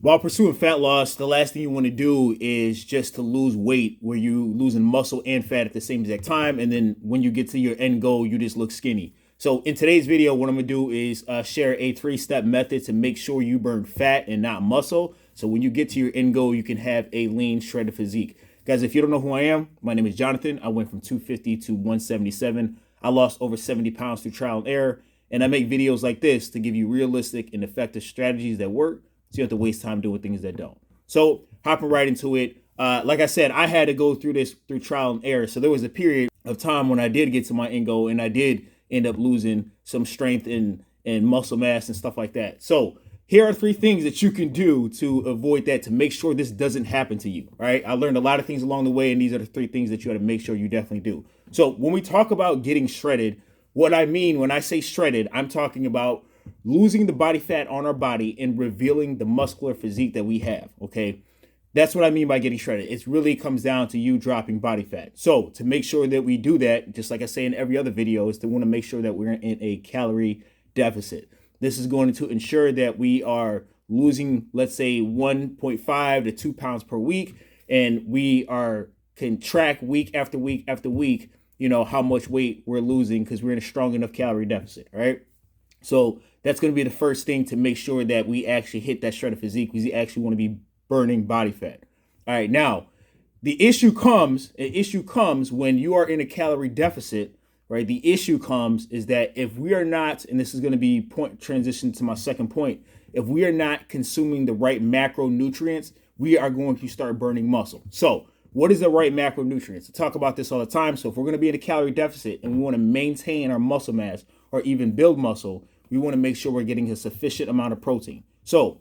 While pursuing fat loss, the last thing you want to do is just to lose weight where you losing muscle and fat at the same exact time. And then when you get to your end goal, you just look skinny. So in today's video, what I'm going to do is share a 3-step method to make sure you burn fat and not muscle. So when you get to your end goal, you can have a lean, shredded physique. Guys, if you don't know who I am, my name is Jonathan. I went from 250 to 177. I lost over 70 pounds through trial and error. And I make videos like this to give you realistic and effective strategies that work, so you have to waste time doing things that don't. So hopping right into it. Like I said, I had to go through this through trial and error. So there was a period of time when I did get to my end goal and I did end up losing some strength and muscle mass and stuff like that. So here are 3 things that you can do to avoid that, to make sure this doesn't happen to you. All right. I learned a lot of things along the way, and these are the 3 things that you got to make sure you definitely do. So when we talk about getting shredded, what I mean when I say shredded, I'm talking about losing the body fat on our body and revealing the muscular physique that we have. Okay. That's what I mean by getting shredded. It really comes down to you dropping body fat. So to make sure that we do that, just like I say in every other video, is to want to make sure that we're in a calorie deficit. This is going to ensure that we are losing, let's say, 1.5 to 2 pounds per week. And we can track week after week after week, how much weight we're losing because we're in a strong enough calorie deficit. All right. So that's going to be the first thing to make sure that we actually hit that shredded physique, because you actually want to be burning body fat. All right. Now, the issue comes when you are in a calorie deficit, right? The issue comes is that if we are not, and this is going to be transition to my second point, if we are not consuming the right macronutrients, we are going to start burning muscle. So what is the right macronutrients? I talk about this all the time. So if we're going to be in a calorie deficit and we want to maintain our muscle mass or even build muscle, we want to make sure we're getting a sufficient amount of protein. So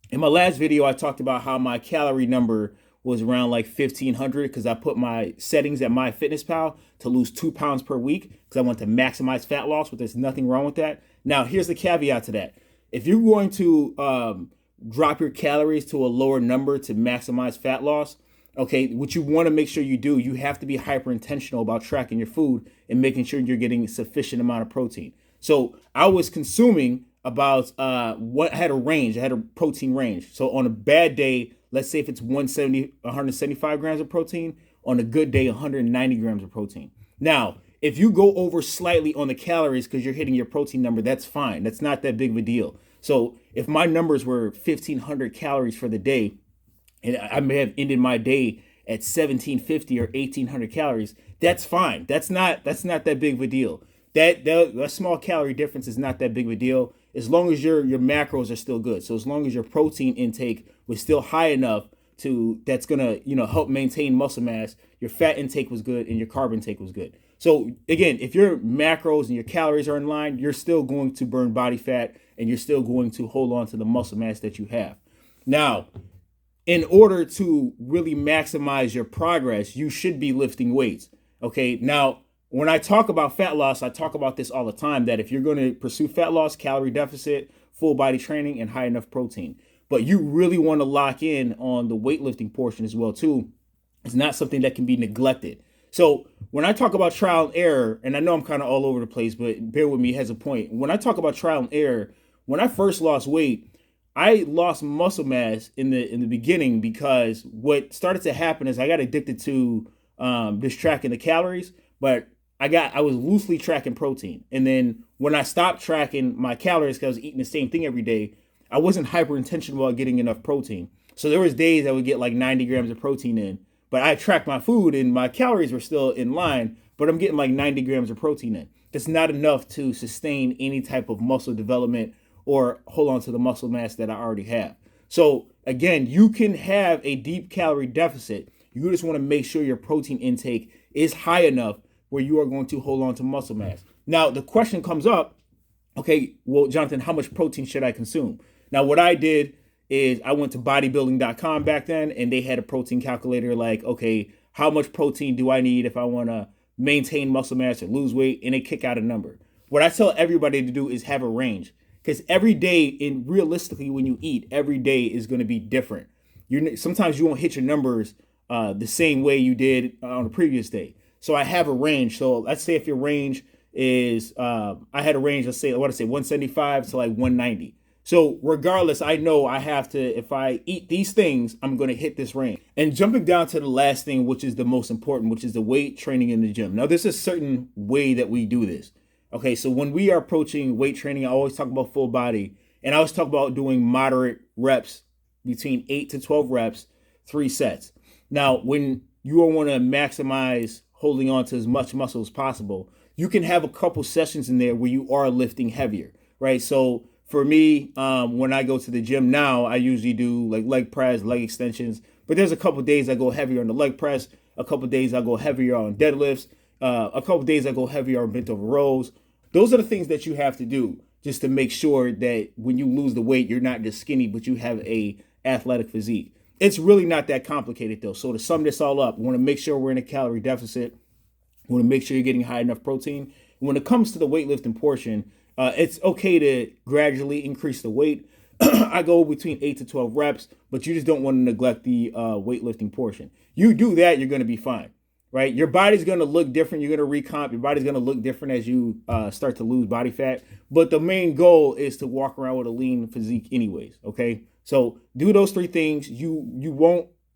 in my last video, I talked about how my calorie number was around like 1,500 because I put my settings at MyFitnessPal to lose 2 pounds per week because I want to maximize fat loss, but there's nothing wrong with that. Now, here's the caveat to that. If you're going to drop your calories to a lower number to maximize fat loss, okay, what you want to make sure you do, you have to be hyper intentional about tracking your food and making sure you're getting a sufficient amount of protein. So I was consuming about I had a protein range. So on a bad day, let's say if it's 175 grams of protein, on a good day, 190 grams of protein. Now, if you go over slightly on the calories because you're hitting your protein number, that's fine. That's not that big of a deal. So if my numbers were 1,500 calories for the day, and I may have ended my day at 1,750 or 1,800 calories, that's fine. That's not that big of a deal. That small calorie difference is not that big of a deal as long as your macros are still good. So as long as your protein intake was still high enough that's gonna help maintain muscle mass, your fat intake was good, and your carb intake was good. So again, if your macros and your calories are in line, you're still going to burn body fat and you're still going to hold on to the muscle mass that you have. Now, in order to really maximize your progress, you should be lifting weights. Okay. Now, when I talk about fat loss, I talk about this all the time, that if you're going to pursue fat loss, calorie deficit, full body training, and high enough protein. But you really want to lock in on the weightlifting portion as well, too. It's not something that can be neglected. So when I talk about trial and error, and I know I'm kind of all over the place, but bear with me, it has a point. When I talk about trial and error, when I first lost weight, I lost muscle mass in the beginning because what started to happen is I got addicted to just tracking the calories, but I was loosely tracking protein. And then when I stopped tracking my calories because I was eating the same thing every day, I wasn't hyper intentional about getting enough protein. So there was days I would get like 90 grams of protein in, but I tracked my food and my calories were still in line, but I'm getting like 90 grams of protein in. That's not enough to sustain any type of muscle development or hold on to the muscle mass that I already have. So again, you can have a deep calorie deficit. You just want to make sure your protein intake is high enough where you are going to hold on to muscle mass. Now, the question comes up, okay, well, Jonathan, how much protein should I consume? Now, what I did is I went to bodybuilding.com back then, and they had a protein calculator like, okay, how much protein do I need if I want to maintain muscle mass or lose weight? And they kick out a number. What I tell everybody to do is have a range, because every day, and realistically, when you eat, every day is going to be different. Sometimes you won't hit your numbers the same way you did on the previous day. So I have a range. So let's say if your range is, I had a range, let's say, I want to say 175 to like 190. So regardless, I know I have to, if I eat these things, I'm going to hit this range. And jumping down to the last thing, which is the most important, which is the weight training in the gym. Now, there's a certain way that we do this. Okay, so when we are approaching weight training, I always talk about full body, and I always talk about doing moderate reps, between 8 to 12 reps, 3 sets. Now, when you want to maximize holding on to as much muscle as possible, you can have a couple sessions in there where you are lifting heavier, right? So for me, when I go to the gym now, I usually do like leg press, leg extensions, but there's a couple days I go heavier on the leg press, a couple days I go heavier on deadlifts, a couple days I go heavier on bent over rows. Those are the things that you have to do just to make sure that when you lose the weight, you're not just skinny, but you have a athletic physique. It's really not that complicated though. So to sum this all up, we want to make sure we're in a calorie deficit. We want to make sure you're getting high enough protein. And when it comes to the weightlifting portion, it's okay to gradually increase the weight. I go between 8 to 12 reps, but you just don't want to neglect the weightlifting portion. You do that, you're going to be fine, right? Your body's going to look different. You're going to recomp. Your body's going to look different as you start to lose body fat. But the main goal is to walk around with a lean physique anyways, okay? So do those 3 things. You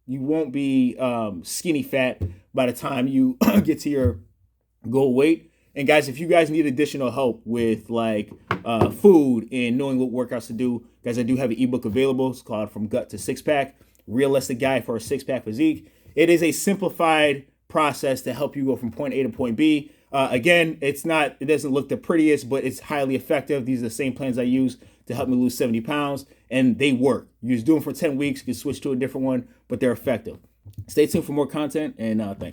won't be skinny fat by the time you get to your goal weight. And guys, if you guys need additional help with like food and knowing what workouts to do, guys, I do have an ebook available. It's called From Gut to Six Pack, Realistic Guide for a Six Pack Physique. It is a simplified process to help you go from point A to point B. Again, it doesn't look the prettiest, but it's highly effective. These are the same plans I use to help me lose 70 pounds, and they work. You just do them for 10 weeks. You can switch to a different one, but they're effective. Stay tuned for more content, and thanks.